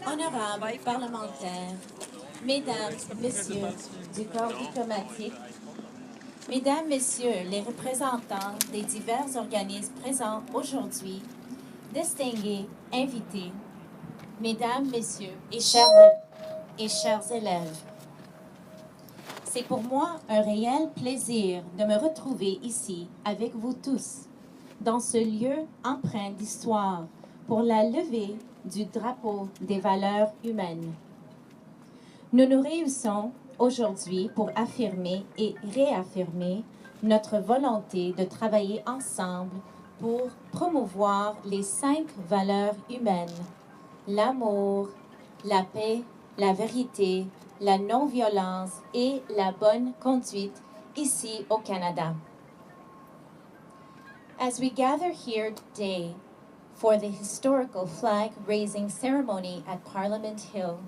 Honorables parlementaires, Mesdames, Messieurs du corps diplomatique, Mesdames, Messieurs les représentants des divers organismes présents aujourd'hui, distingués invités, Mesdames, Messieurs et chers élèves, c'est pour moi un réel plaisir de me retrouver ici avec vous tous, dans ce lieu empreint d'histoire pour la levée du drapeau des valeurs humaines. Nous nous réunissons aujourd'hui pour affirmer et réaffirmer notre volonté de travailler ensemble pour promouvoir les 5 valeurs humaines: l'amour, la paix, la vérité, la non-violence et la bonne conduite ici au Canada. As we gather here today for the historical flag-raising ceremony at Parliament Hill,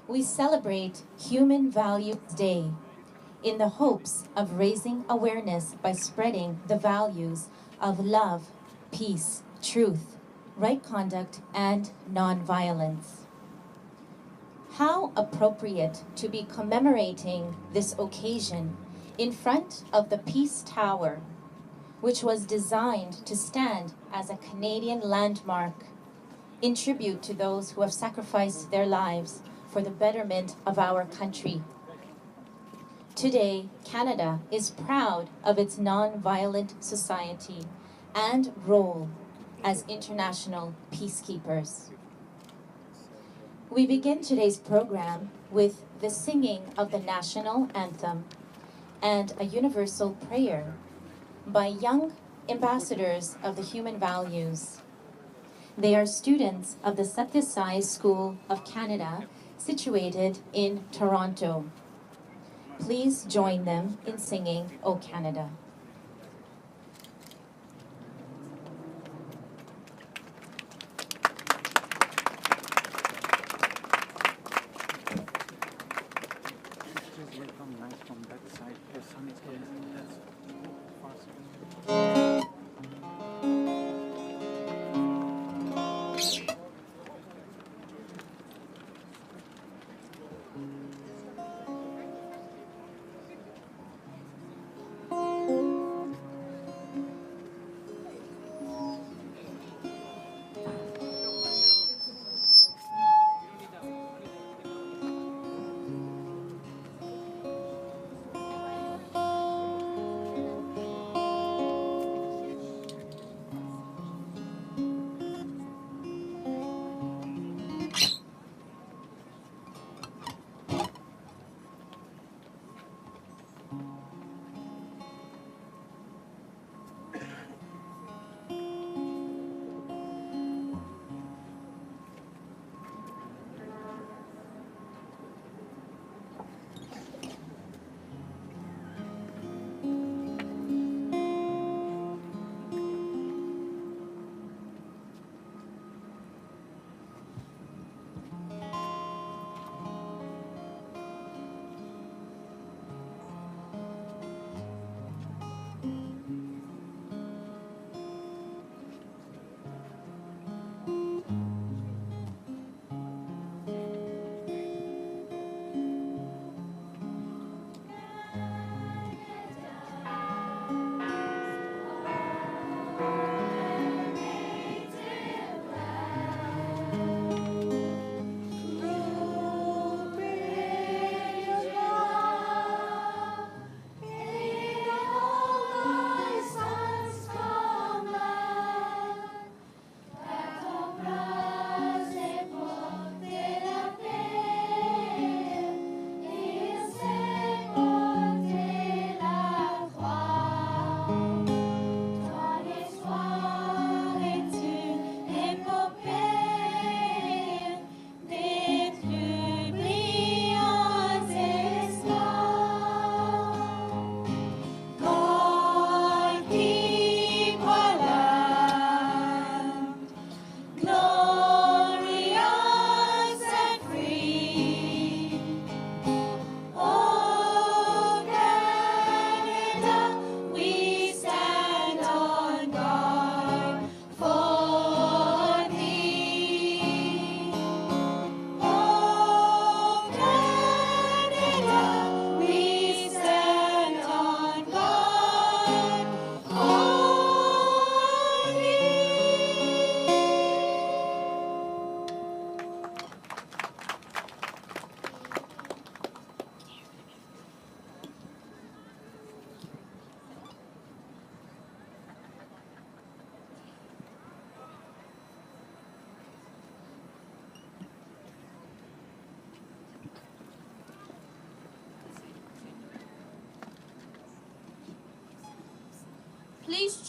we celebrate Human Values Day in the hopes of raising awareness by spreading the values of love, peace, truth, right conduct, and nonviolence. How appropriate to be commemorating this occasion in front of the Peace Tower, which was designed to stand as a Canadian landmark in tribute to those who have sacrificed their lives for the betterment of our country. Today, Canada is proud of its non-violent society and role as international peacekeepers. We begin today's program with the singing of the national anthem and a universal prayer by young ambassadors of the human values. They are students of the Satyai Sai School of Canada, situated in Toronto. Please join them in singing O Canada. Please welcome nice from that side. The sun is coming from that far side.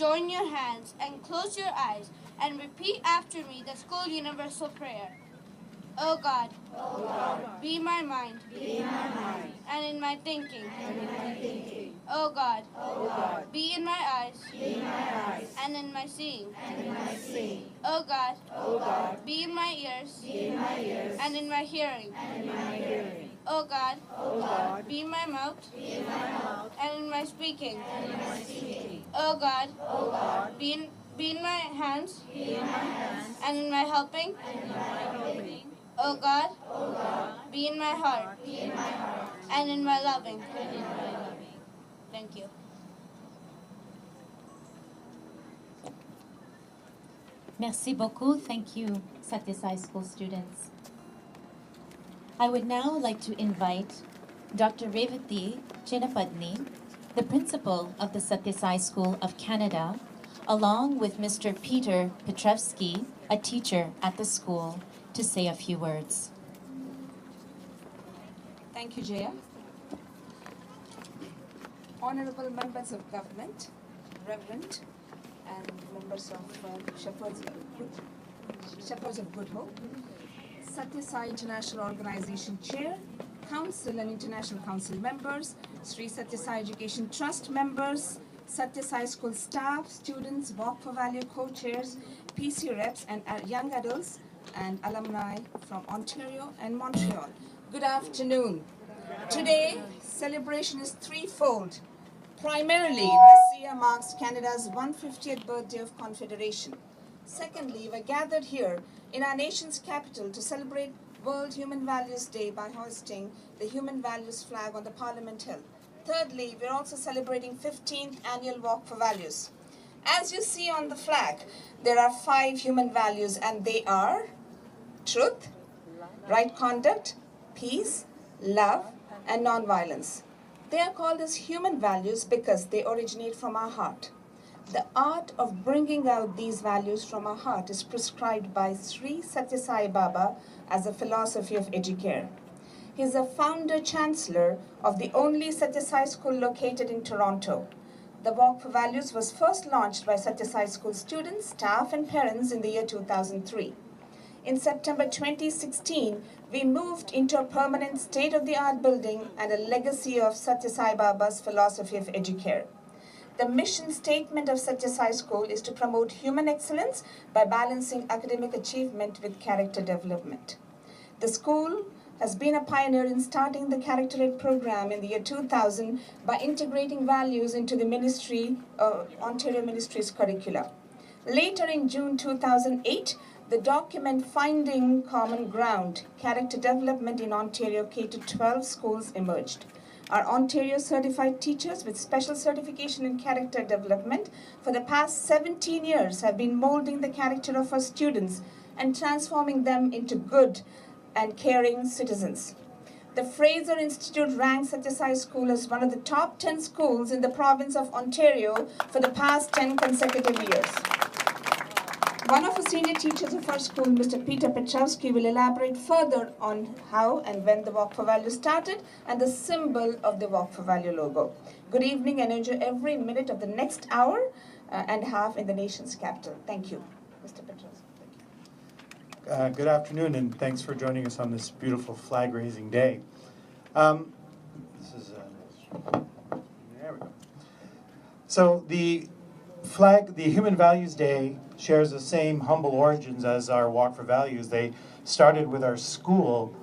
join your hands and close your eyes and repeat after me the school universal prayer. O God, be my mind, and in my thinking. O God, be in my eyes, and in my seeing. O God, be in my ears, and in my hearing. O God, be in my mouth, and in my speaking. O God, be in my hands, and in my helping. O God, be in my heart, and in my loving. Thank you. Merci beaucoup. Thank you, Satyasai School students. I would now like to invite Dr. Revati Chinnapadni, the principal of the Satyasai School of Canada, along with Mr. Peter Petrevsky, a teacher at the school, to say a few words. Thank you, Jaya. Honorable members of government, Reverend, and members of Shepherds of Good Hope, Satyasai International Organization Chair, Council and International Council members, Sri Satyasai Education Trust members, Satyasai School staff, students, Walk for Value co-chairs, PC reps, and young adults and alumni from Ontario and Montreal. Good afternoon. Today, celebration is threefold. Primarily, this year marks Canada's 150th birthday of Confederation. Secondly, we're gathered here in our nation's capital to celebrate World Human Values Day by hoisting the Human Values flag on the Parliament Hill. Thirdly, we're also celebrating 15th Annual Walk for Values. As you see on the flag, there are 5 human values, and they are truth, right conduct, peace, love, and non-violence. They are called as human values because they originate from our heart. The art of bringing out these values from our heart is prescribed by Sri Sathya Sai Baba as a philosophy of educare. He is a founder-chancellor of the only Sathya Sai school located in Toronto. The Walk for Values was first launched by Sathya Sai school students, staff, and parents in the year 2003. In September 2016, we moved into a permanent state-of-the-art building and a legacy of Sathya Sai Baba's philosophy of educare. The mission statement of Sathya Sai School is to promote human excellence by balancing academic achievement with character development. The school has been a pioneer in starting the Characterate program in the year 2000 by integrating values into the Ontario Ministry's curricula. Later in June 2008, the document Finding Common Ground, Character Development in Ontario K-12 Schools emerged. Our Ontario certified teachers with special certification in character development for the past 17 years have been molding the character of our students and transforming them into good and caring citizens. The Fraser Institute ranks Sathya Sai School as one of the top 10 schools in the province of Ontario for the past 10 consecutive years. One of the senior teachers of our school, Mr. Peter Petrowski, will elaborate further on how and when the Walk for Value started and the symbol of the Walk for Value logo. Good evening, and enjoy every minute of the next hour and a half in the nation's capital. Thank you. Mr. Petrowski. Good afternoon, and thanks for joining us on this beautiful flag-raising day. There we go. So the flag, the Human Values Day, shares the same humble origins as our Walk for Values. They started with our school,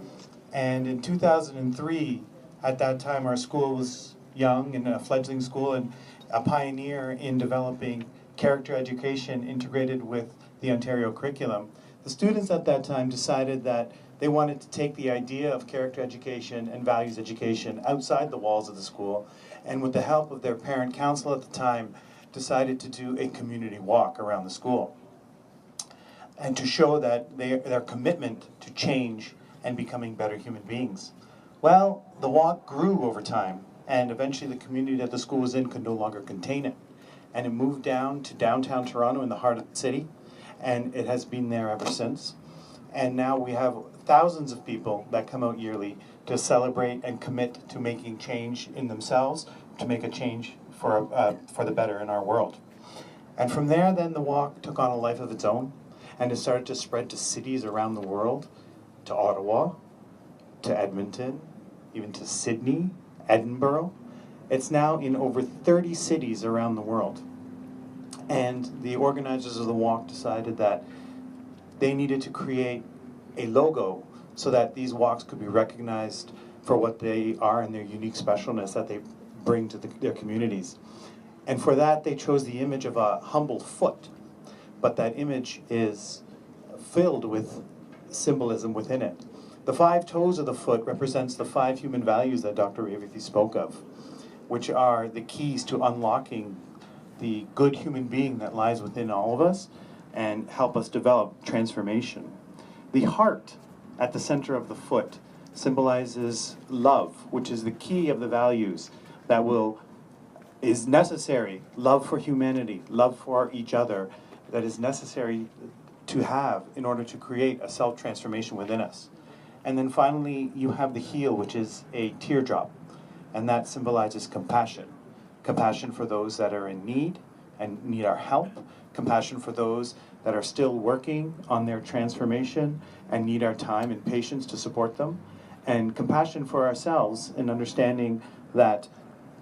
and in 2003, at that time, our school was young and a fledgling school and a pioneer in developing character education integrated with the Ontario curriculum. The students at that time decided that they wanted to take the idea of character education and values education outside the walls of the school, and with the help of their parent council at the time, decided to do a community walk around the school and to show that their commitment to change and becoming better human beings. Well, the walk grew over time, and eventually the community that the school was in could no longer contain it. And it moved down to downtown Toronto in the heart of the city, and it has been there ever since. And now we have thousands of people that come out yearly to celebrate and commit to making change in themselves, to make a change for the better in our world. And from there, then the walk took on a life of its own, and it started to spread to cities around the world, to Ottawa, to Edmonton, even to Sydney, Edinburgh. It's now in over 30 cities around the world. And the organizers of the walk decided that they needed to create a logo so that these walks could be recognized for what they are and their unique specialness that they bring to their communities. And for that, they chose the image of a humble foot, but that image is filled with symbolism within it. The 5 toes of the foot represents the 5 human values that Dr. Revathi spoke of, which are the keys to unlocking the good human being that lies within all of us and help us develop transformation. The heart at the center of the foot symbolizes love, which is the key of the values that is necessary. Love for humanity, love for each other, that is necessary to have in order to create a self-transformation within us. And then finally, you have the heel, which is a teardrop, and that symbolizes compassion. Compassion for those that are in need and need our help, compassion for those that are still working on their transformation and need our time and patience to support them, and compassion for ourselves in understanding that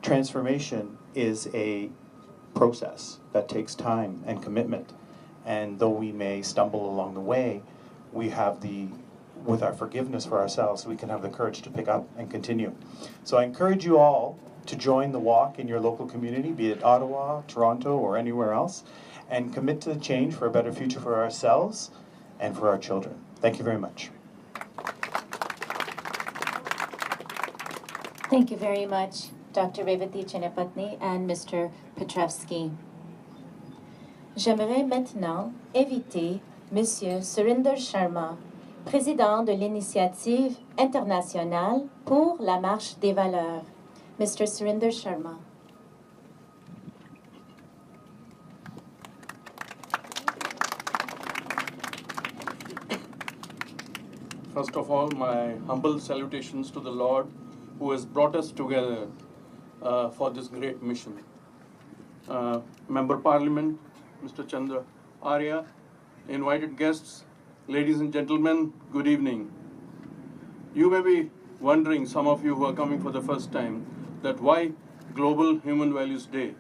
transformation is a process that takes time and commitment. And though we may stumble along the way, we have with our forgiveness for ourselves, we can have the courage to pick up and continue. So I encourage you all to join the walk in your local community, be it Ottawa, Toronto, or anywhere else, and commit to the change for a better future for ourselves and for our children. Thank you very much. Thank you very much, Dr. Revathi Chenapatni and Mr. Petrovsky. J'aimerais maintenant inviter Monsieur Surinder Sharma, président de l'Initiative internationale pour la marche des valeurs. Mr. Surinder Sharma. First of all, my humble salutations to the Lord who has brought us together for this great mission. Member Parliament, Mr. Chandra Arya, invited guests, ladies and gentlemen, good evening. You may be wondering, some of you who are coming for the first time, that why Global Human Values Day?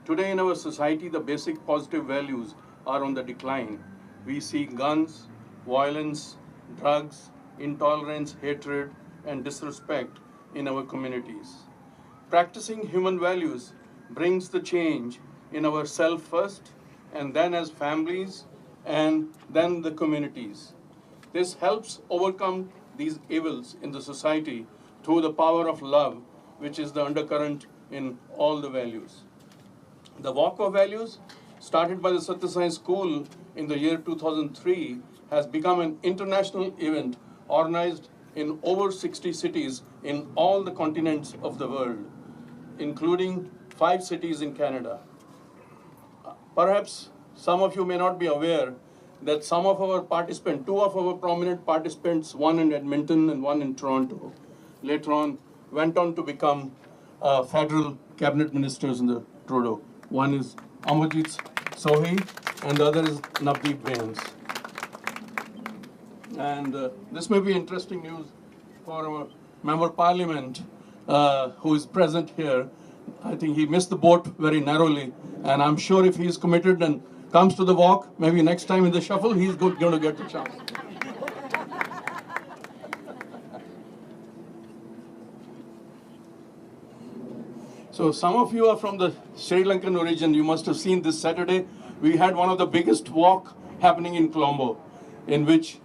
Today in our society, the basic positive values are on the decline. We see guns, violence, drugs, intolerance, hatred, and disrespect in our communities. Practicing human values brings the change in ourselves first, and then as families, and then the communities. This helps overcome these evils in the society through the power of love, which is the undercurrent in all the values. The Walk of Values, started by the Satya Sai School in the year 2003, has become an international event organized in over 60 cities in all the continents of the world, including 5 cities in Canada. Perhaps some of you may not be aware that some of our participants, 2 of our prominent participants, one in Edmonton and one in Toronto, later on went on to become federal cabinet ministers in the Trudeau. One is Amarjit Sohi and the other is Navdeep Bains. And this may be interesting news for our Member Parliament who is present here. I think he missed the boat very narrowly, and I'm sure if he's committed and comes to the walk, maybe next time in the shuffle, he's going to get the chance. So some of you are from the Sri Lankan origin. You must have seen this Saturday. We had one of the biggest walk happening in Colombo, in which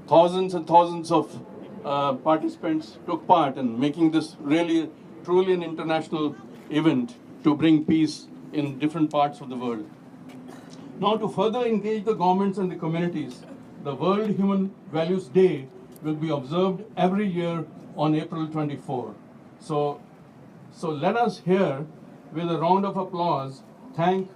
thousands and thousands of participants took part in making this really, truly an international event to bring peace in different parts of the world. Now, to further engage the governments and the communities, the World Human Values Day will be observed every year on April 24. So let us here, with a round of applause, thank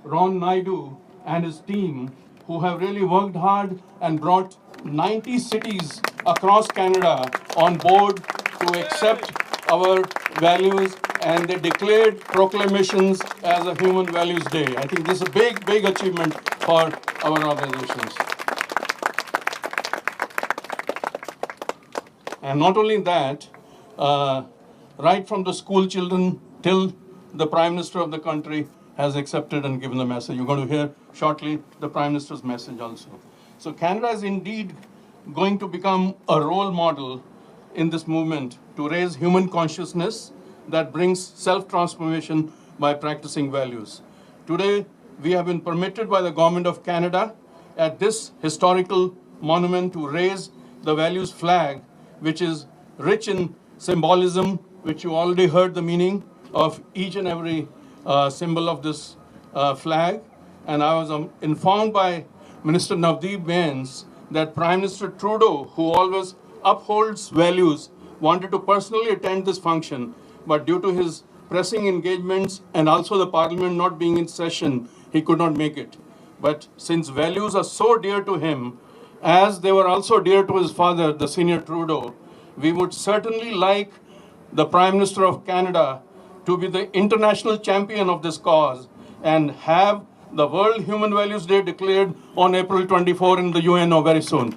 Ron Naidu and his team, who have really worked hard and brought 90 cities across Canada on board to accept our values, and they declared proclamations as a Human Values Day. I think this is a big, big achievement for our organizations. And not only that, right from the school children till the Prime Minister of the country has accepted and given the message. You're going to hear shortly the Prime Minister's message also. So Canada is indeed going to become a role model in this movement to raise human consciousness that brings self-transformation by practicing values. Today, we have been permitted by the Government of Canada at this historical monument to raise the values flag, which is rich in symbolism, which you already heard the meaning of each and every symbol of this flag. And I was informed by Minister Navdeep Bains that Prime Minister Trudeau, who always upholds values, wanted to personally attend this function, but due to his pressing engagements and also the Parliament not being in session, he could not make it. But since values are so dear to him, as they were also dear to his father, the senior Trudeau, we would certainly like the Prime Minister of Canada to be the international champion of this cause and have the World Human Values Day declared on April 24 in the UNO very soon.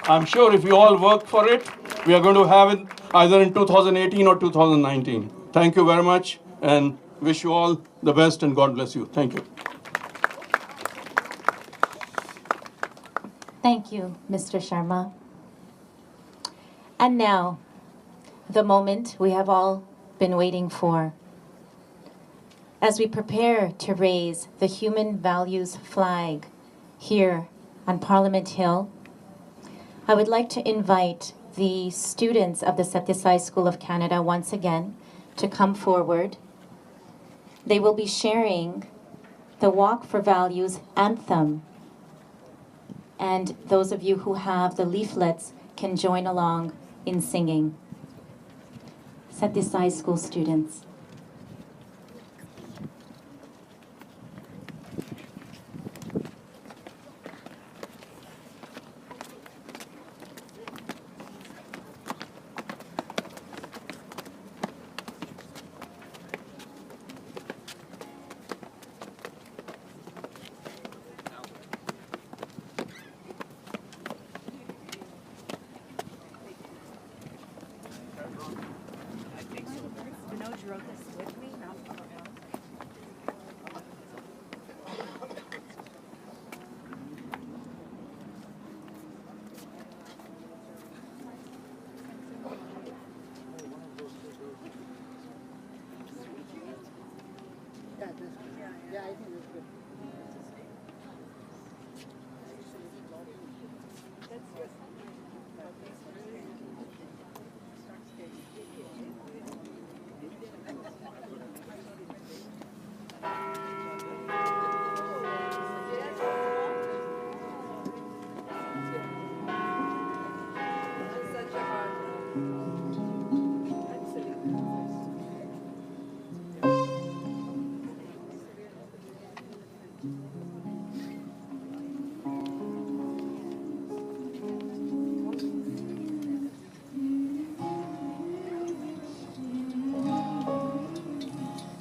I'm sure if you all work for it, we are going to have it either in 2018 or 2019. Thank you very much and wish you all the best and God bless you. Thank you. Thank you, Mr. Sharma. And now, the moment we have all been waiting for. As we prepare to raise the Human Values flag here on Parliament Hill, I would like to invite the students of the Sathya Sai School of Canada once again to come forward. They will be sharing the Walk for Values anthem. And those of you who have the leaflets can join along in singing. Sathya Sai School students.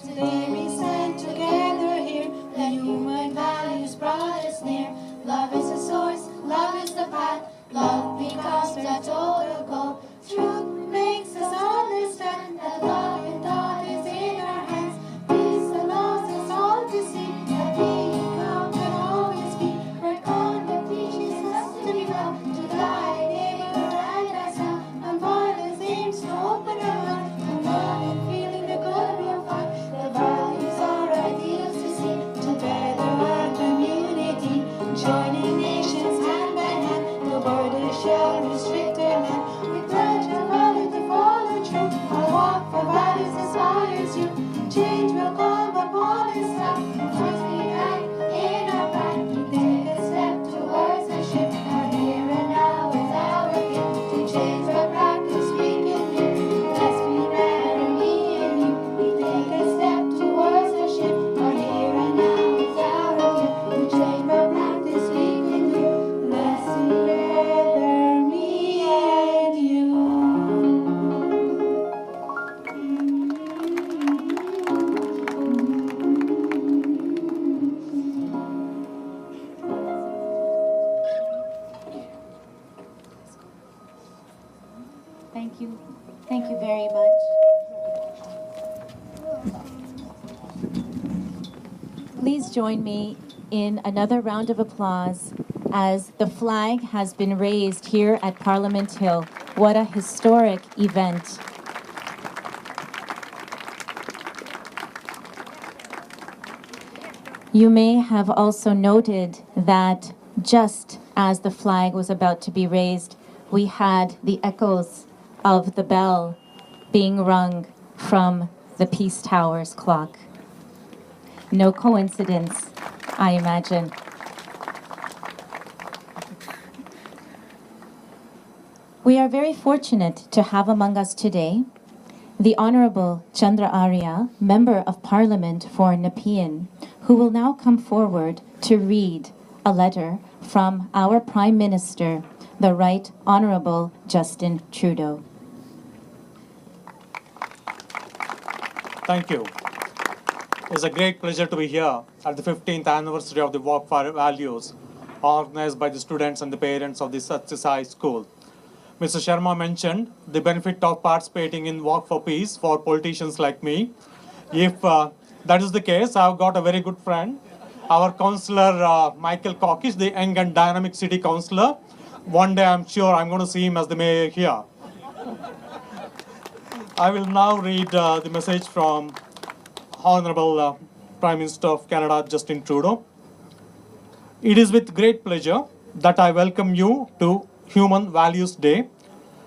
Today we stand together here. The human values brought us near. Love is the source, love is the path. Love becomes the total goal. Truth makes us understand that love and thought is in our hands. Peace allows us all to see that being calm can always be. Where conduct teaches us to be well, to guide neighbor and ourselves. And violence aims to open our mind. And love and feeling the good we'll find. The values are ideals to see. Together our community, joining nations hand by hand. No borders shall restrict our land. We pledge our value to follow true. Our walk for values inspires you. Change will come upon us now. First we act in our pride. We take a step towards a shift. Our here and now is our gift. To change our practice we can live. Let's be better, me and you. We take a step towards a shift. Our here and now is our gift. To change our practice we can do. Let's be better, me Thank you. Thank you very much. Please join me in another round of applause as the flag has been raised here at Parliament Hill. What a historic event. You may have also noted that just as the flag was about to be raised, we had the echoes of the bell being rung from the Peace Tower's clock. No coincidence, I imagine. We are very fortunate to have among us today the Honorable Chandra Arya, Member of Parliament for Nepean, who will now come forward to read a letter from our Prime Minister, the Right Honorable Justin Trudeau. Thank you. It's a great pleasure to be here at the 15th anniversary of the Walk for Values, organized by the students and the parents of the Satya Sai School. Mr. Sharma mentioned the benefit of participating in Walk for Peace for politicians like me. If that is the case, I've got a very good friend, our councillor Michael Cockish, the young and dynamic city councillor. One day I'm sure I'm going to see him as the mayor here. I will now read the message from Honorable Prime Minister of Canada, Justin Trudeau. It is with great pleasure that I welcome you to Human Values Day,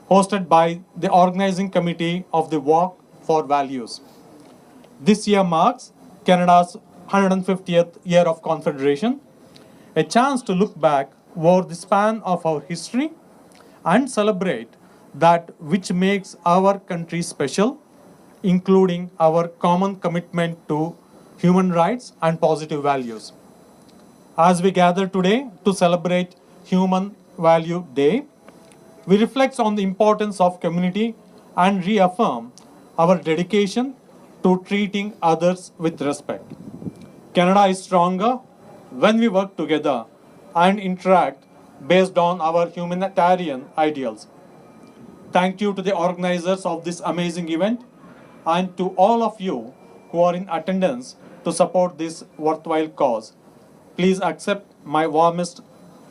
hosted by the organizing committee of the Walk for Values. This year marks Canada's 150th year of Confederation, a chance to look back over the span of our history and celebrate that which makes our country special, including our common commitment to human rights and positive values. As we gather today to celebrate Human Value Day, we reflect on the importance of community and reaffirm our dedication to treating others with respect. Canada is stronger when we work together and interact based on our humanitarian ideals. Thank you to the organizers of this amazing event and to all of you who are in attendance to support this worthwhile cause. Please accept my warmest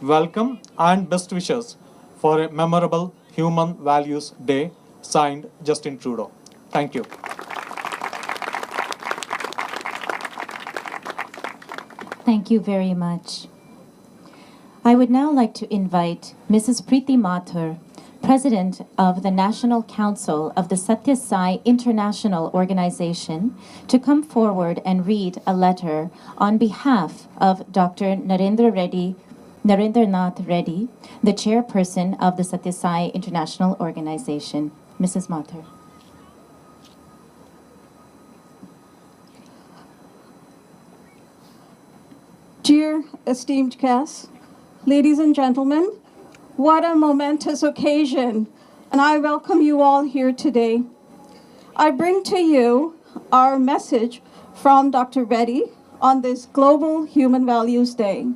welcome and best wishes for a memorable Human Values Day, signed Justin Trudeau. Thank you. Thank you very much. I would now like to invite Mrs. Preeti Mathur, President of the National Council of the Satya Sai International Organization, to come forward and read a letter on behalf of Dr. Narendranath Reddy, the chairperson of the Satya Sai International Organization. Mrs. Mathur. Dear esteemed guests, ladies and gentlemen, what a momentous occasion, and I welcome you all here today. I bring to you our message from Dr. Reddy on this Global Human Values Day.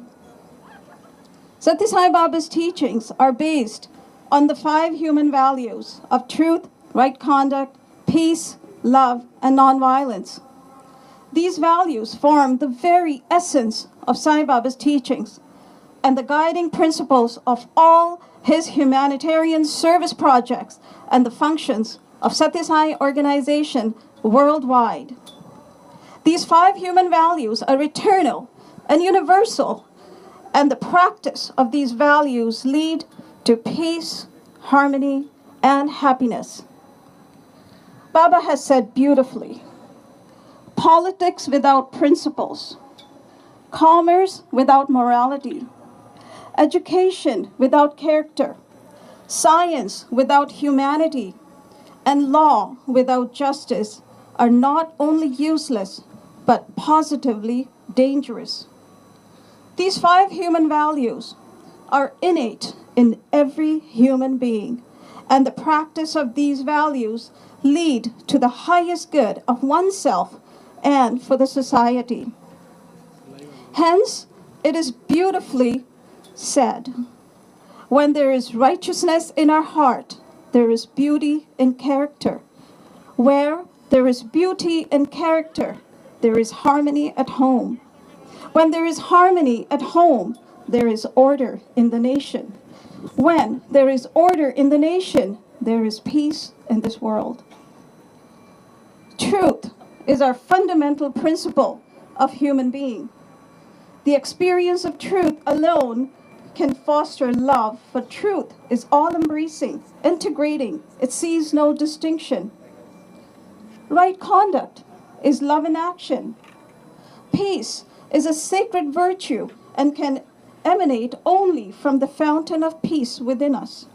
Satya Sai Baba's teachings are based on the 5 human values of truth, right conduct, peace, love, and nonviolence. These values form the very essence of Sai Baba's teachings and the guiding principles of all his humanitarian service projects and the functions of Satya Sai organization worldwide. These 5 human values are eternal and universal, and the practice of these values lead to peace, harmony, and happiness. Baba has said beautifully, politics without principles, commerce without morality, education without character, science without humanity, and law without justice are not only useless, but positively dangerous. These 5 human values are innate in every human being, and the practice of these values lead to the highest good of oneself and for the society. Hence, it is beautifully said, when there is righteousness in our heart, there is beauty in character. Where there is beauty in character, there is harmony at home. When there is harmony at home, there is order in the nation. When there is order in the nation, there is peace in this world. Truth is our fundamental principle of human being. The experience of truth alone can foster love, but truth is all-embracing, integrating. It sees no distinction. Right conduct is love in action. Peace is a sacred virtue and can emanate only from the fountain of peace within us.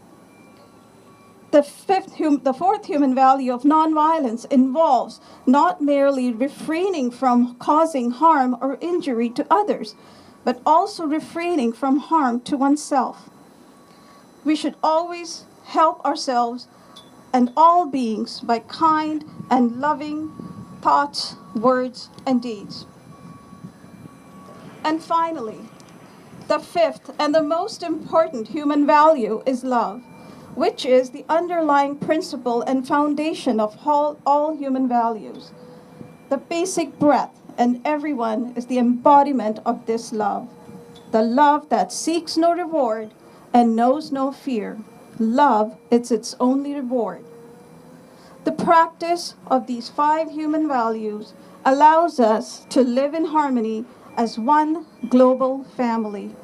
The fourth human value of nonviolence involves not merely refraining from causing harm or injury to others, but also refraining from harm to oneself. We should always help ourselves and all beings by kind and loving thoughts, words, and deeds. And finally, the fifth and the most important human value is love, which is the underlying principle and foundation of all human values. The basic breath and everyone is the embodiment of this love. The love that seeks no reward and knows no fear. Love is its only reward. The practice of these 5 human values allows us to live in harmony as one global family.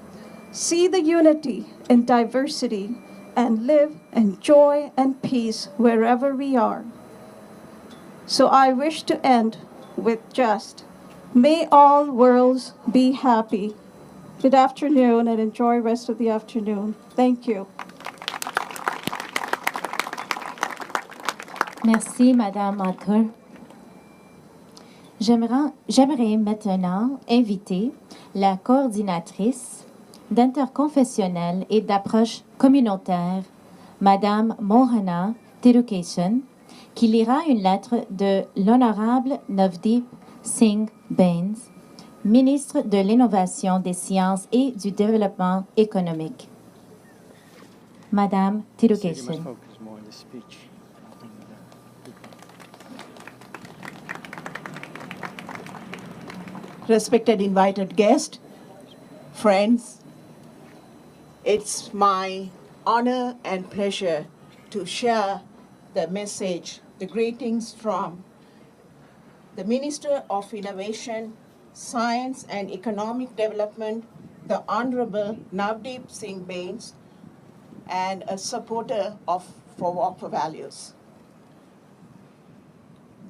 See the unity in diversity and live in joy and peace wherever we are. So I wish to end with just, may all worlds be happy. Good afternoon and enjoy the rest of the afternoon. Thank you. Merci, Madame Mathur. J'aimerais maintenant inviter la coordinatrice d'interconfessionnel et d'approche communautaire, Madame Mohana Tirukesan, qui lira une lettre de l'honorable Navdeep Singh Bains, ministre de l'Innovation, des Sciences et du Développement économique. Madame Tirukesan. Respected invited guests, friends, it's my honor and pleasure to share the message, the greetings from the Minister of Innovation, Science and Economic Development, the Honorable Navdeep Singh Bains, and a supporter for Walk for Values.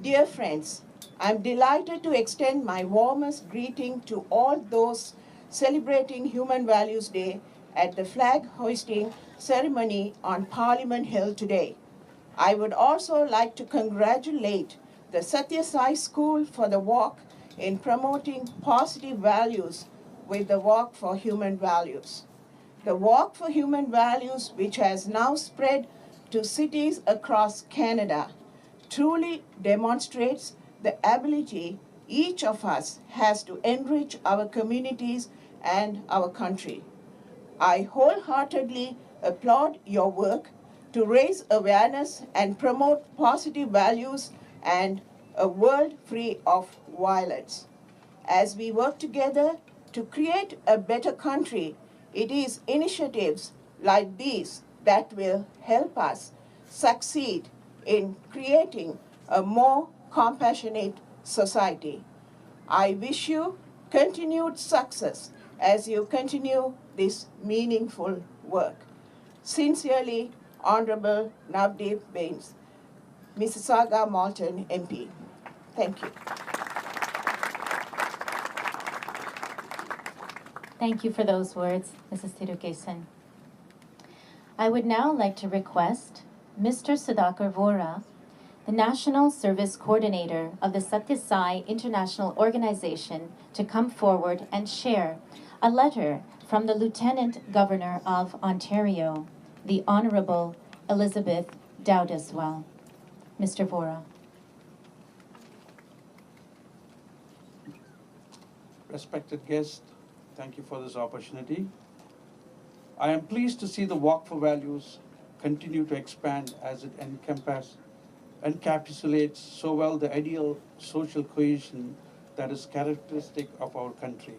Dear friends, I'm delighted to extend my warmest greeting to all those celebrating Human Values Day at the flag hoisting ceremony on Parliament Hill today. I would also like to congratulate the Satya Sai School for the work in promoting positive values with the Walk for Human Values. The Walk for Human Values, which has now spread to cities across Canada, truly demonstrates the ability each of us has to enrich our communities and our country. I wholeheartedly applaud your work to raise awareness and promote positive values and a world free of violence. As we work together to create a better country, it is initiatives like these that will help us succeed in creating a more compassionate society. I wish you continued success as you continue this meaningful work. Sincerely, Honorable Navdeep Bains, Mississauga Malton MP. Thank you. Thank you for those words, Mrs. Tirukesan. I would now like to request Mr. Sudhakar Vora, the National Service Coordinator of the Satya Sai International Organization, to come forward and share a letter from the Lieutenant Governor of Ontario, the Honorable Elizabeth Dowdeswell. Mr. Vora. Respected guests, thank you for this opportunity. I am pleased to see the Walk for Values continue to expand as it encapsulates so well the ideal social cohesion that is characteristic of our country.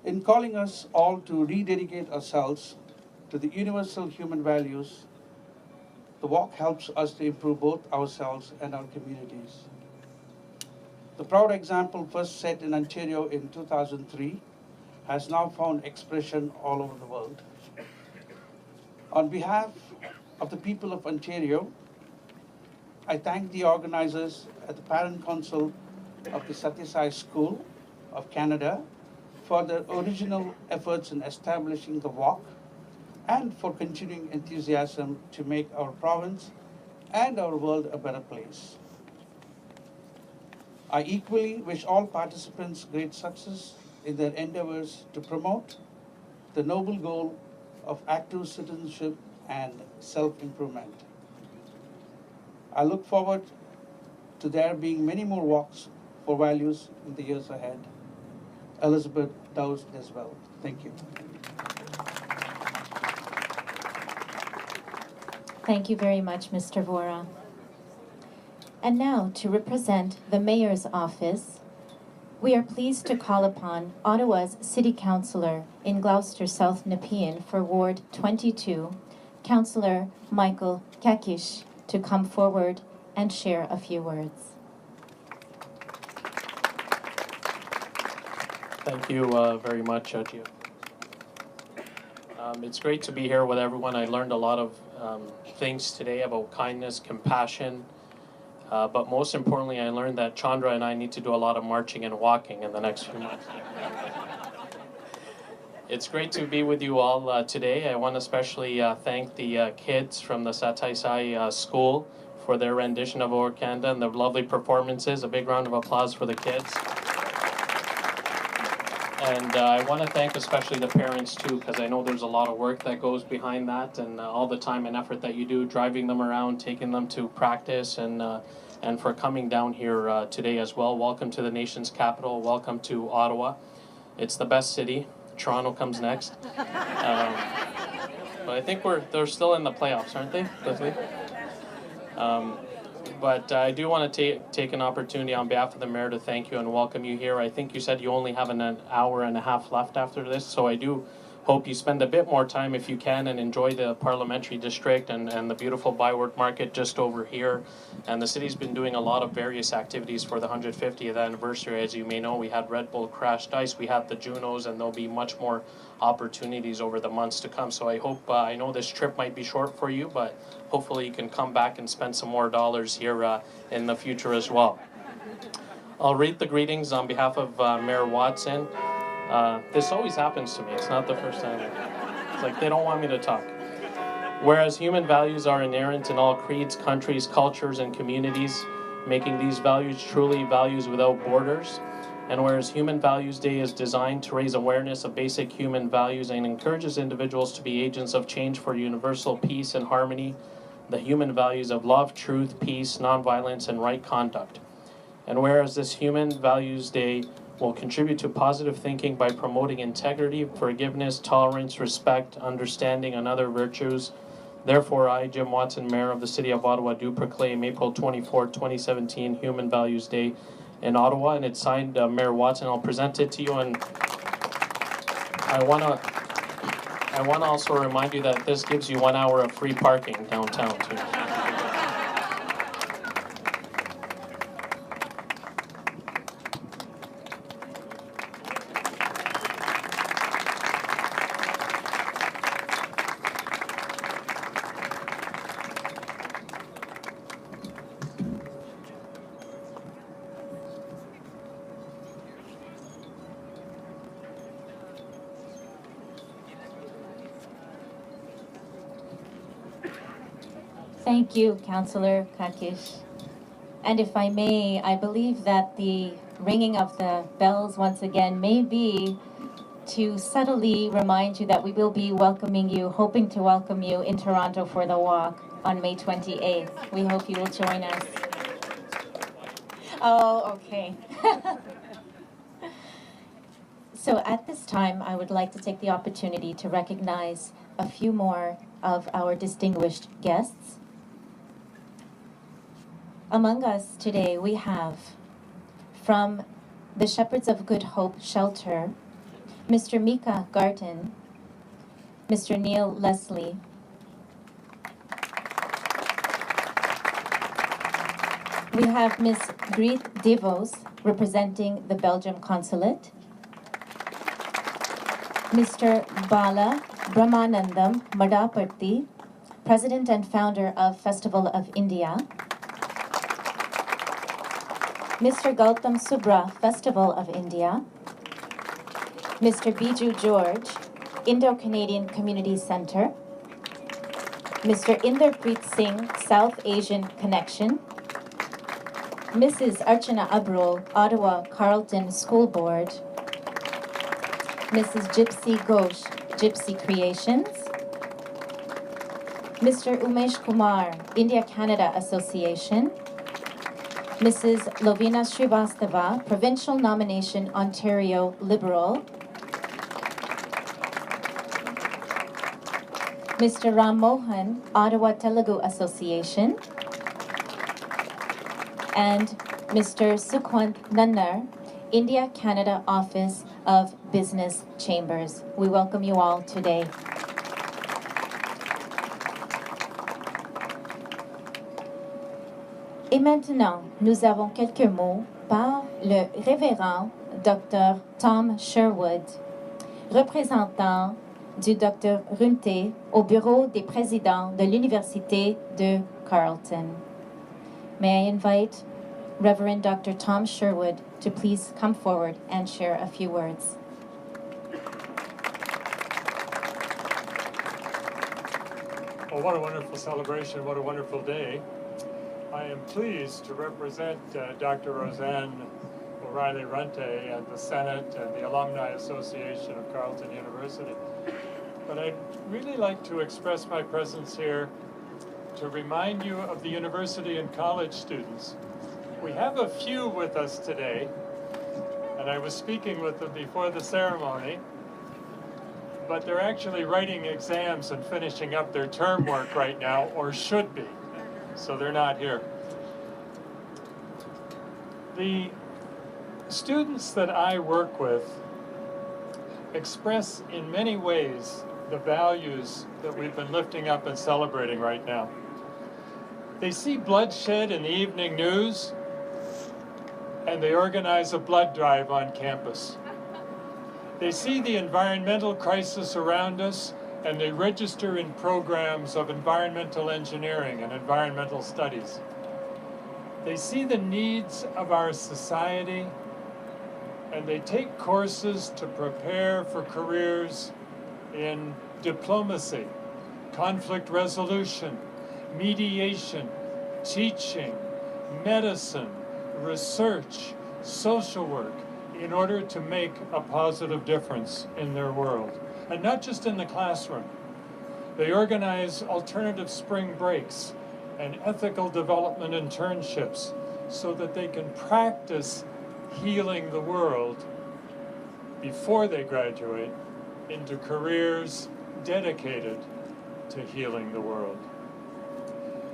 In calling us all to rededicate ourselves to the universal human values, the walk helps us to improve both ourselves and our communities. The proud example first set in Ontario in 2003 has now found expression all over the world. On behalf of the people of Ontario, I thank the organizers at the Parent Council of the Sathya Sai School of Canada for their original efforts in establishing the walk and for continuing enthusiasm to make our province and our world a better place. I equally wish all participants great success in their endeavors to promote the noble goal of active citizenship and self-improvement. I look forward to there being many more walks for values in the years ahead. Elizabeth Dowse as well. Thank you. Thank you very much, Mr. Vora. And now, to represent the Mayor's Office, we are pleased to call upon Ottawa's City Councillor in Gloucester South Nepean for Ward 22, Councillor Michael Kakish, to come forward and share a few words. Thank you very much, Gio. It's great to be here with everyone. I learned a lot of things today about kindness, compassion, but most importantly, I learned that Chandra and I need to do a lot of marching and walking in the next few months. It's great to be with you all today. I want to especially thank the kids from the Sathya Sai School for their rendition of O Canada and the lovely performances. A big round of applause for the kids. And I want to thank especially the parents too, because I know there's a lot of work that goes behind that, and all the time and effort that you do, driving them around, taking them to practice, and for coming down here today as well. Welcome to the nation's capital. Welcome to Ottawa. It's the best city. Toronto comes next. But I think they're still in the playoffs, aren't they, Leslie? But I do want to take an opportunity on behalf of the mayor to thank you and welcome you here. I think you said you only have an hour and a half left after this, so I do hope you spend a bit more time if you can and enjoy the parliamentary district and the beautiful Byward Market just over here. And the city's been doing a lot of various activities for the 150th anniversary. As you may know, we had Red Bull Crashed Ice, we had the Junos, and there'll be much more opportunities over the months to come. So I hope, I know this trip might be short for you, but hopefully you can come back and spend some more dollars here in the future as well. I'll read the greetings on behalf of Mayor Watson. This always happens to me. It's not the first time. It's like they don't want me to talk. Whereas human values are inherent in all creeds, countries, cultures, and communities, making these values truly values without borders. And whereas Human Values Day is designed to raise awareness of basic human values and encourages individuals to be agents of change for universal peace and harmony, the human values of love, truth, peace, nonviolence, and right conduct. And whereas this Human Values Day will contribute to positive thinking by promoting integrity, forgiveness, tolerance, respect, understanding, and other virtues, therefore I, Jim Watson, Mayor of the City of Ottawa, do proclaim April 24, 2017 Human Values Day in Ottawa, and it's signed Mayor Watson. I'll present it to you, and I want to also remind you that this gives you 1 hour of free parking downtown too. Thank you, Councillor Kakish. And if I may, I believe that the ringing of the bells once again may be to subtly remind you that we will be welcoming you, hoping to welcome you in Toronto for the walk on May 28th. We hope you will join us. Oh, okay. So at this time, I would like to take the opportunity to recognize a few more of our distinguished guests. Among us today, we have from the Shepherds of Good Hope Shelter, Mr. Mika Garten, Mr. Neil Leslie, we have Ms. Greet Devos, representing the Belgium Consulate, Mr. Bala Brahmanandam Madapati, President and founder of Festival of India, Mr. Gautam Subra, Festival of India, Mr. Biju George, Indo-Canadian Community Center, Mr. Inderpreet Singh, South Asian Connection, Mrs. Archana Abrol, Ottawa Carleton School Board, Mrs. Gypsy Ghosh, Gypsy Creations, Mr. Umesh Kumar, India-Canada Association, Mrs. Lovina Srivastava, Provincial Nomination Ontario Liberal, Mr. Ram Mohan, Ottawa Telugu Association, and Mr. Sukhwant Nannar, India-Canada Office of Business Chambers. We welcome you all today. Et maintenant, nous avons quelques mots par le révérend Dr. Tom Sherwood, représentant du Dr. Runte au bureau des présidents de l'Université de Carleton. May I invite Reverend Dr. Tom Sherwood to please come forward and share a few words. Well, what a wonderful celebration, what a wonderful day. I am pleased to represent Dr. Roseanne O'Reilly Runte and the Senate and the Alumni Association of Carleton University. But I'd really like to express my presence here to remind you of the university and college students. We have a few with us today, and I was speaking with them before the ceremony, but they're actually writing exams and finishing up their term work right now, or should be, so they're not here. The students that I work with express in many ways the values that we've been lifting up and celebrating right now. They see bloodshed in the evening news, and they organize a blood drive on campus. They see the environmental crisis around us, and they register in programs of environmental engineering and environmental studies. They see the needs of our society, and they take courses to prepare for careers in diplomacy, conflict resolution, mediation, teaching, medicine, research, social work, in order to make a positive difference in their world. And not just in the classroom. They organize alternative spring breaks and ethical development internships so that they can practice healing the world before they graduate into careers dedicated to healing the world.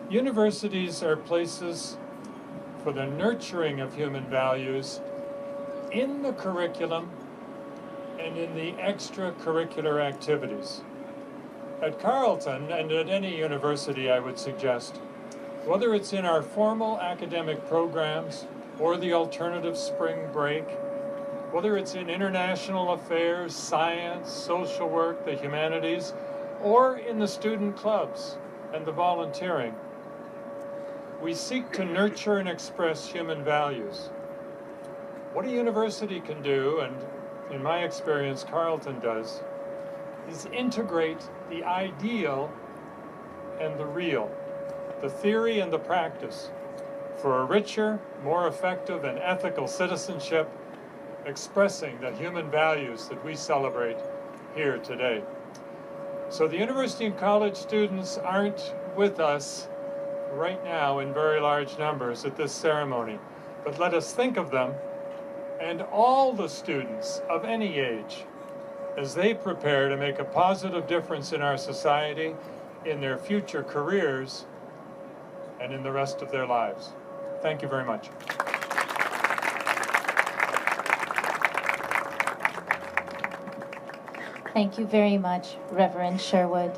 Universities are places for the nurturing of human values in the curriculum and in the extracurricular activities. At Carleton, and at any university I would suggest, whether it's in our formal academic programs or the alternative spring break, whether it's in international affairs, science, social work, the humanities, or in the student clubs and the volunteering, we seek to nurture and express human values. What a university can do, and in my experience Carleton does, is integrate the ideal and the real, the theory and the practice, for a richer, more effective and ethical citizenship expressing the human values that we celebrate here today. So the university and college students aren't with us right now in very large numbers at this ceremony, but let us think of them and all the students of any age as they prepare to make a positive difference in our society, in their future careers, and in the rest of their lives. Thank you very much. Thank you very much, Reverend Sherwood.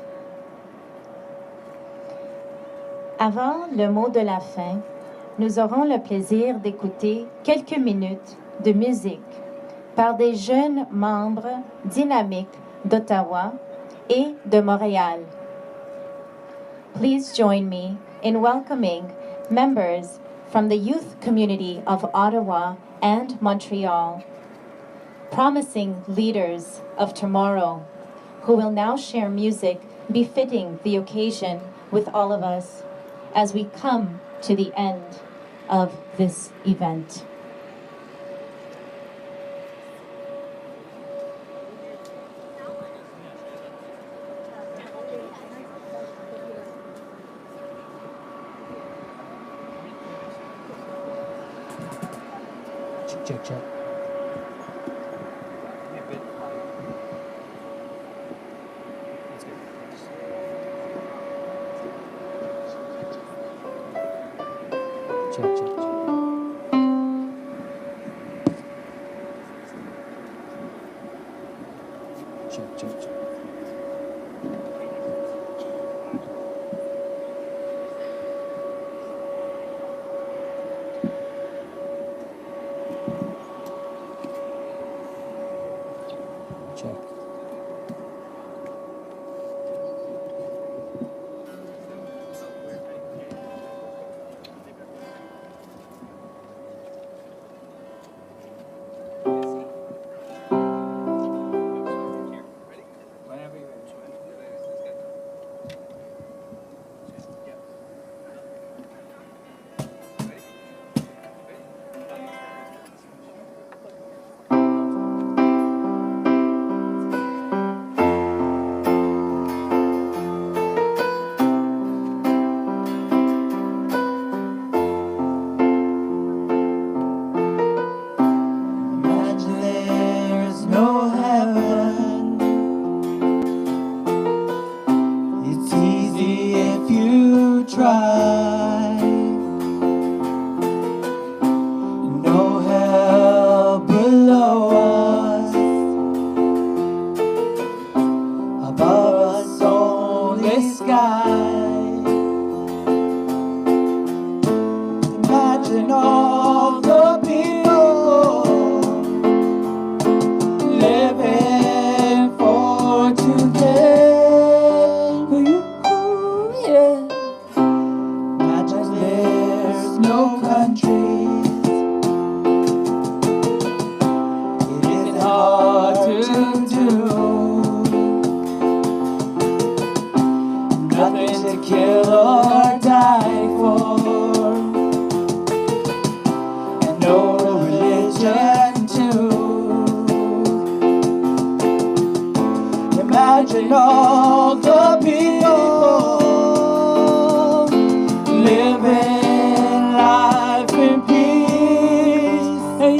Avant le mot de la fin, nous aurons le plaisir d'écouter quelques minutes de musique par des jeunes membres dynamiques d'Ottawa et de Montréal. Please join me in welcoming members from the youth community of Ottawa and Montreal, promising leaders of tomorrow, who will now share music befitting the occasion with all of us as we come to the end of this event. Check, check. Check, check, check. Check, check, check. Check. Imagine there's no heaven. It's easy if you try. No hell below us, above us only sky. Imagine all the people living for today. Yeah. Imagine there's no countries. It isn't hard to do. Nothing to kill or die for, and no religion too. Imagine all the people living life in peace. And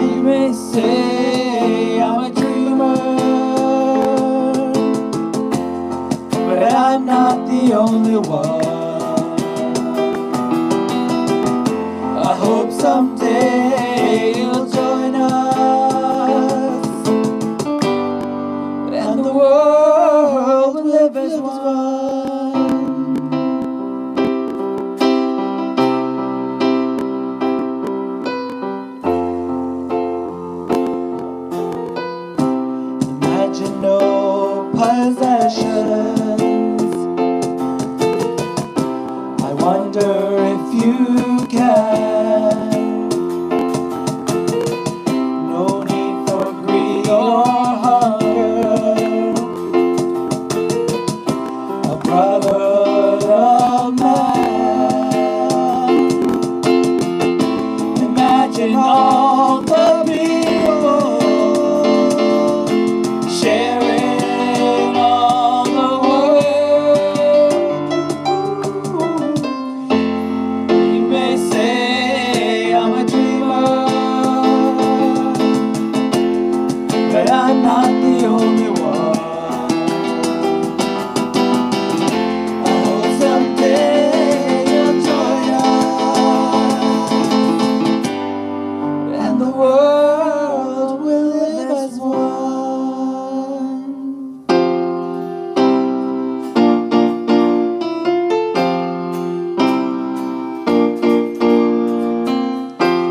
you may say I'm a dreamer, but I'm not the only one. I hope someday you'll join us, and the world will live as one. Imagine no possessions. I wonder if you can. No need for greed or hunger. A brotherhood of man. Imagine all the people sharing all the world. You may say I'm not the only one. I hope someday you'll join us, and the world will live as one.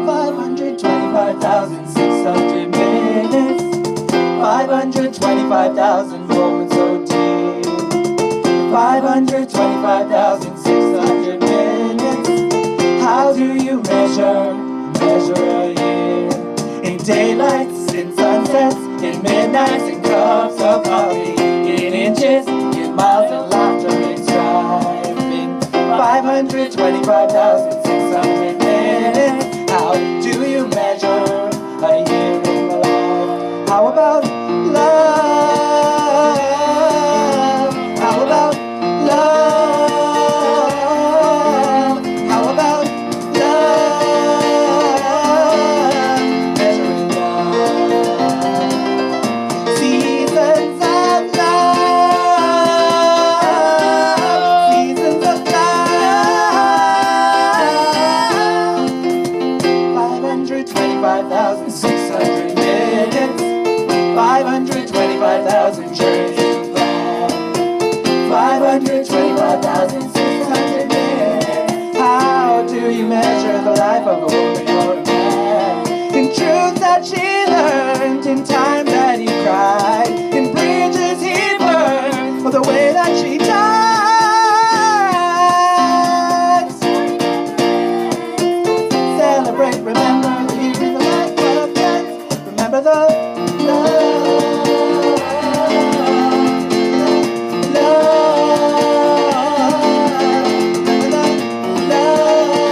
525,600 minutes, 525,000 moments so deep, 525,600 minutes. How do you measure a year? In daylights, in sunsets, in midnights, in cups of coffee, in inches, in miles, and laughter, in striving. 525,600 minutes. How do you measure a year in my life? How about love? How about love? How about love? Measuring love. Seasons of love. Seasons of love. 525,600 minutes, 525,000 journeys to plan, 525,600 minutes. How do you measure the life of a woman or a man? In truth that she learned, in time that he cried, in bridges he burned, or the way that she died. Celebrate, remember, here in the light of death. Remember the seasons of love,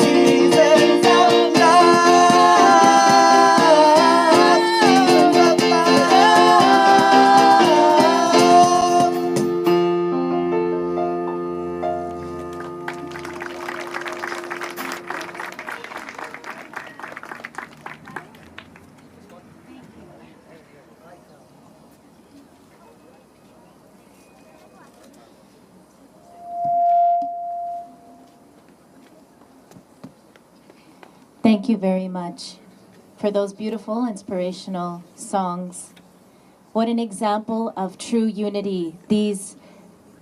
seasons of love. Thank you very much for those beautiful, inspirational songs. What an example of true unity. These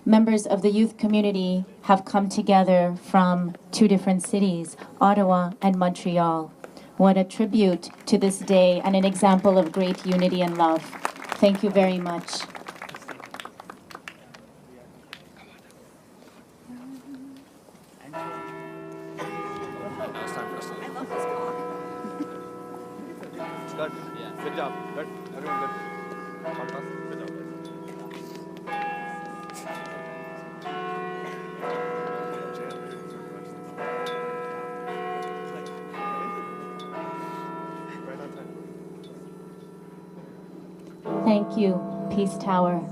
members of the youth community have come together from two different cities, Ottawa and Montreal. What a tribute to this day and an example of great unity and love. Thank you very much. Good. Yeah. Good job. Good. Everyone good. Podcast. Good job. Thank you, Peace Tower.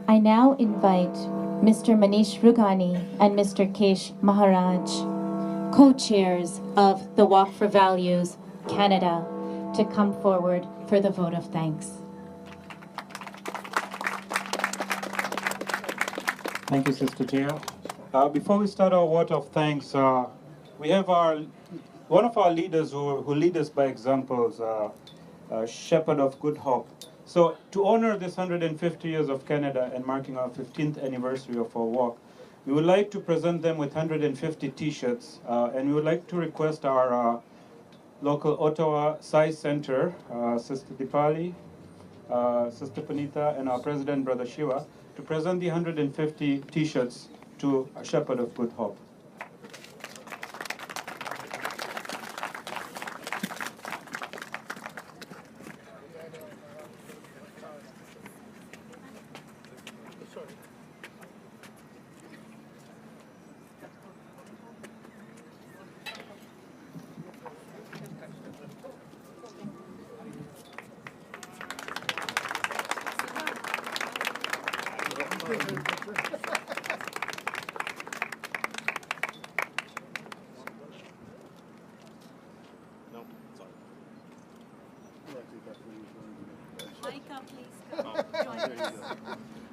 I now invite Mr. Manish Rugani and Mr. Kesh Maharaj, co-chairs of the Walk for Values Canada, to come forward for the vote of thanks. Thank you, Sister Jaya. Before we start our vote of thanks, we have one of our leaders who lead us by examples, Shepherd of Good Hope. So to honor this 150 years of Canada and marking our 15th anniversary of our walk, we would like to present them with 150 t-shirts, and we would like to request our local Ottawa Size Center, Sister Dipali, Sister Panita, and our President, Brother Shiva, to present the 150 t-shirts to a Shepherd of Good Hope.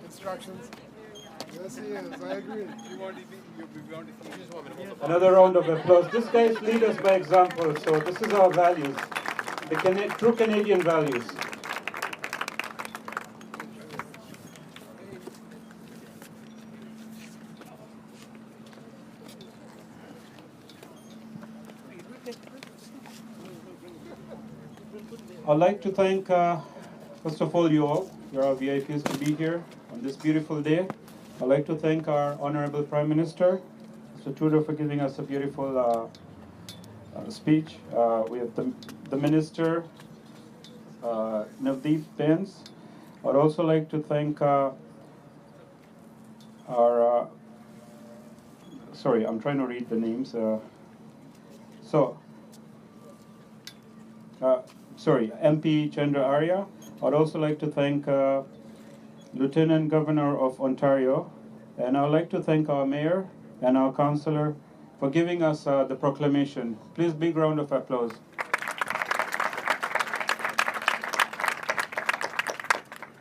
Instructions. Yes, he is. I agree. Another round of applause. This guys lead us by example, so this is our values, the true Canadian values. I'd like to thank, first of all, you all. You're our VIPs to be here on this beautiful day. I'd like to thank our Honorable Prime Minister, Mr. Trudeau, for giving us a beautiful speech. We have the Minister, Navdeep Bains. I'd also like to thank our, sorry, I'm trying to read the names. Sorry, MP Chandra Arya. I'd also like to thank Lieutenant Governor of Ontario, and I'd like to thank our Mayor and our Councillor for giving us the proclamation. Please, big round of applause.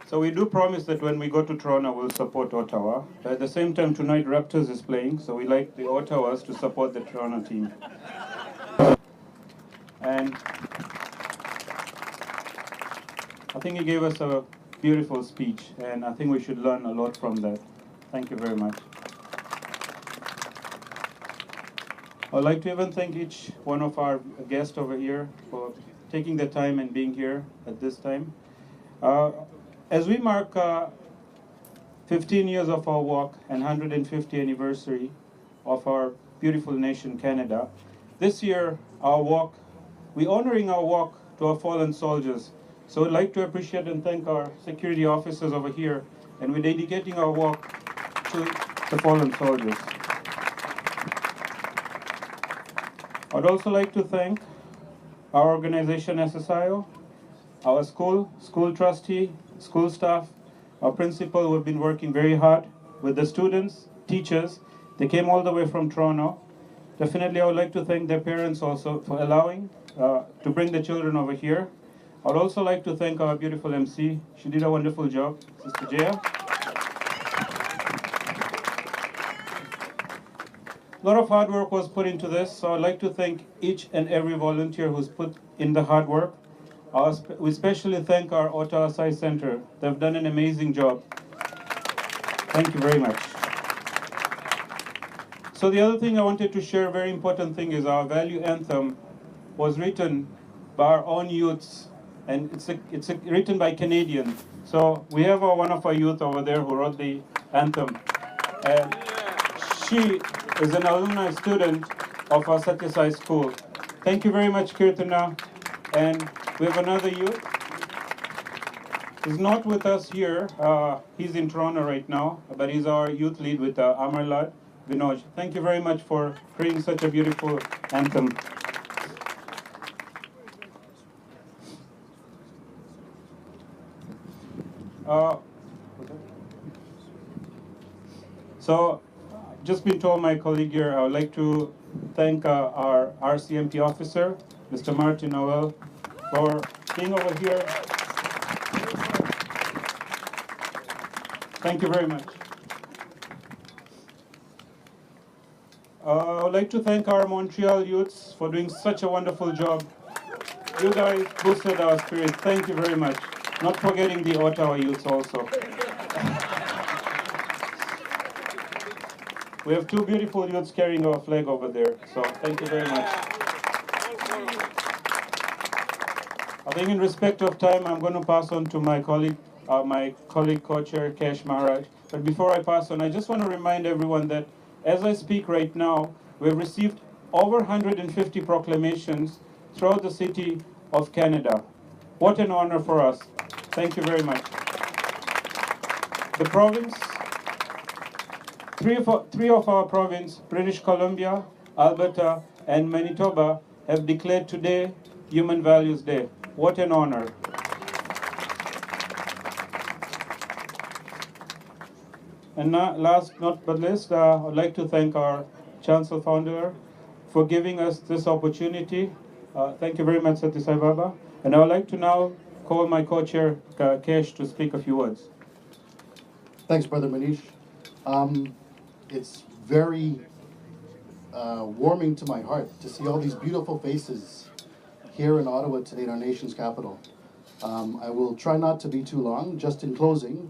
So we do promise that when we go to Toronto, we'll support Ottawa. But at the same time, tonight Raptors is playing, so we like the Ottawas to support the Toronto team. And I think he gave us a beautiful speech, and I think we should learn a lot from that. Thank you very much. I'd like to even thank each one of our guests over here for taking the time and being here at this time. As we mark 15 years of our walk and 150th anniversary of our beautiful nation, Canada, this year we're honoring our walk to our fallen soldiers. So I'd like to appreciate and thank our security officers over here, and we're dedicating our walk to the fallen soldiers. I'd also like to thank our organization SSIO, our school trustee, school staff, our principal who have been working very hard with the students, teachers. They came all the way from Toronto. Definitely I would like to thank their parents also for allowing to bring the children over here. I'd also like to thank our beautiful MC. She did a wonderful job, Sister Jaya. A lot of hard work was put into this, so I'd like to thank each and every volunteer who's put in the hard work. We especially thank our Ottawa Science Center. They've done an amazing job. Thank you very much. So the other thing I wanted to share, a very important thing, is our value anthem was written by our own youths, and it's written by Canadians. So we have one of our youth over there who wrote the anthem. And she is an alumni student of our Satya Sai School. Thank you very much, Kirtana. And we have another youth. He's not with us here. He's in Toronto right now, but he's our youth lead with Amarlad Vinoj. Thank you very much for creating such a beautiful anthem. So, just been told my colleague here, I would like to thank our RCMP officer, Mr. Martin Noel, for being over here. Thank you very much. I would like to thank our Montreal youths for doing such a wonderful job. You guys boosted our spirit. Thank you very much. Not forgetting the Ottawa youths also. We have two beautiful youths carrying our flag over there, so thank you very much. I think in respect of time, I'm going to pass on to my colleague co-chair, Kesh Maharaj. But before I pass on, I just want to remind everyone that as I speak right now, we've received over 150 proclamations throughout the city of Canada. What an honor for us. Thank you very much. The province, three of our province, British Columbia, Alberta, and Manitoba, have declared today Human Values Day. What an honor. And now, last not but least, I'd like to thank our Chancellor Founder for giving us this opportunity. Thank you very much, Satya Sai Baba. And I would like to now call my co-chair, Kesh, to speak a few words. Thanks, Brother Manish. It's very warming to my heart to see all these beautiful faces here in Ottawa today, in our nation's capital. I will try not to be too long. Just in closing,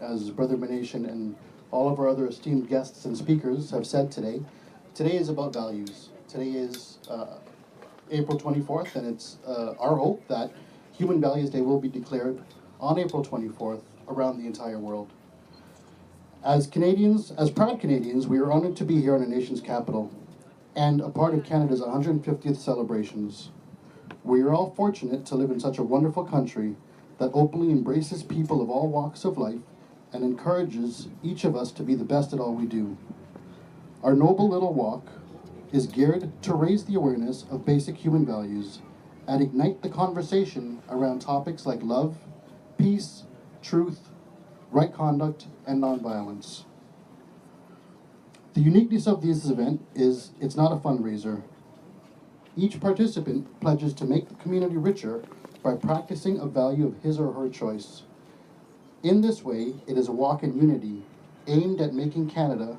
as Brother Manish and all of our other esteemed guests and speakers have said today, today is about values. Today is April 24th, and it's our hope that Human Values Day will be declared on April 24th around the entire world. As Canadians, as proud Canadians, we are honored to be here in our nation's capital and a part of Canada's 150th celebrations. We are all fortunate to live in such a wonderful country that openly embraces people of all walks of life and encourages each of us to be the best at all we do. Our noble little walk is geared to raise the awareness of basic human values and ignite the conversation around topics like love, peace, truth, right conduct, and nonviolence. The uniqueness of this event is it's not a fundraiser. Each participant pledges to make the community richer by practicing a value of his or her choice. In this way, it is a walk in unity, aimed at making Canada,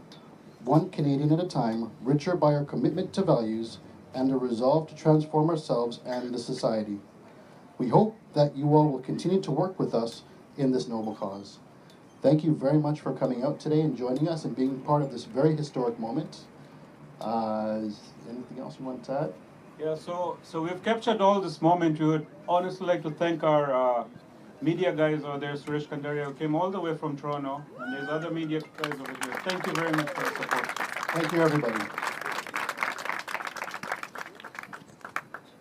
one Canadian at a time, richer by our commitment to values and a resolve to transform ourselves and the society. We hope that you all will continue to work with us in this noble cause. Thank you very much for coming out today and joining us and being part of this very historic moment. Is anything else you want to add? Yeah, so we've captured all this moment. We would honestly like to thank our media guys over there, Suresh Kandaria, who came all the way from Toronto, and there's other media guys over here. Thank you very much for the support. Thank you, everybody.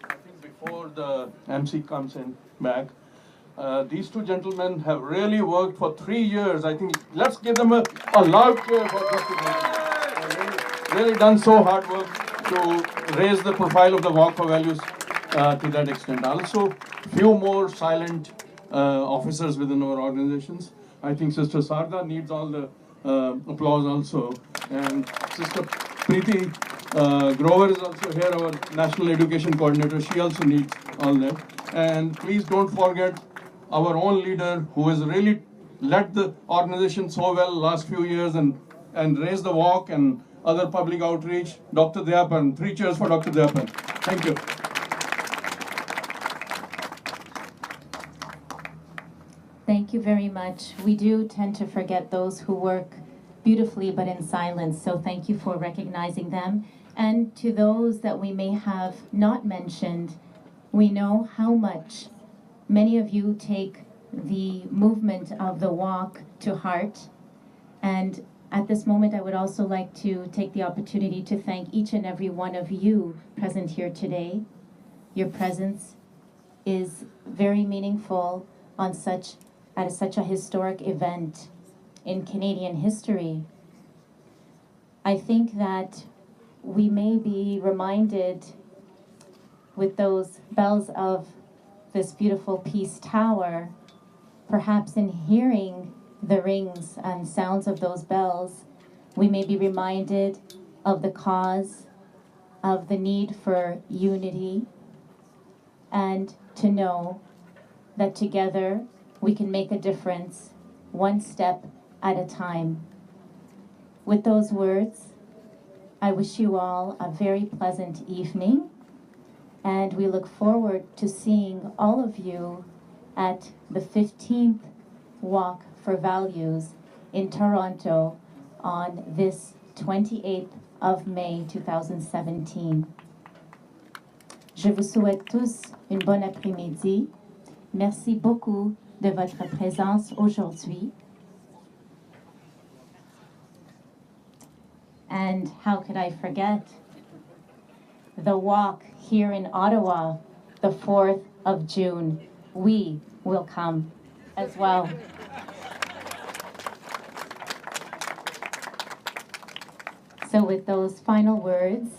I think before the MC comes in back, these two gentlemen have really worked for 3 years. I think let's give them a loud cheer for these two gentlemen. Really done so hard work to raise the profile of the Walk for Values to that extent. Also, few more silent officers within our organizations. I think Sister Sarda needs all the applause also. And Sister Preeti Grover is also here, our National Education Coordinator. She also needs all that. And please don't forget our own leader who has really led the organization so well last few years and raised the walk and other public outreach, Dr. Dayapan. 3 cheers for Dr. Dayapan. Thank you. Thank you very much. We do tend to forget those who work beautifully but in silence, so thank you for recognizing them. And to those that we may have not mentioned, we know how much many of you take the movement of the walk to heart. And at this moment, I would also like to take the opportunity to thank each and every one of you present here today. Your presence is very meaningful on such a historic event in Canadian history. I think that we may be reminded with those bells of this beautiful Peace Tower, perhaps in hearing the rings and sounds of those bells, we may be reminded of the cause, of the need for unity, and to know that together we can make a difference, one step at a time. With those words, I wish you all a very pleasant evening, and we look forward to seeing all of you at the 15th Walk for Values in Toronto on this 28th of May 2017. Je vous souhaite tous une bonne après-midi. Merci beaucoup de votre présence aujourd'hui. And how could I forget the walk here in Ottawa, the 4th of June. We will come as well. So with those final words,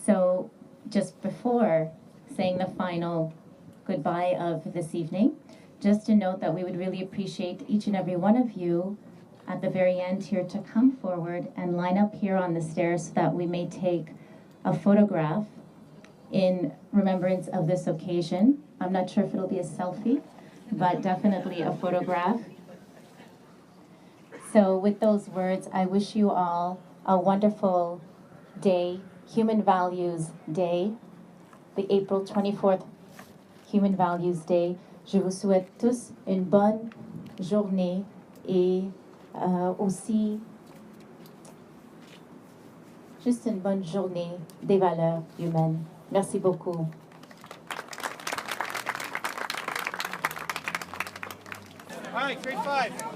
so just before saying the final goodbye of this evening, just to note that we would really appreciate each and every one of you at the very end here to come forward and line up here on the stairs so that we may take a photograph in remembrance of this occasion. I'm not sure if it'll be a selfie, but definitely a photograph. So with those words, I wish you all a wonderful day, Human Values Day, the April 24th Human Values Day. Je vous souhaite tous une bonne journée et aussi juste une bonne journée des valeurs humaines. Merci beaucoup. All right, grade 5.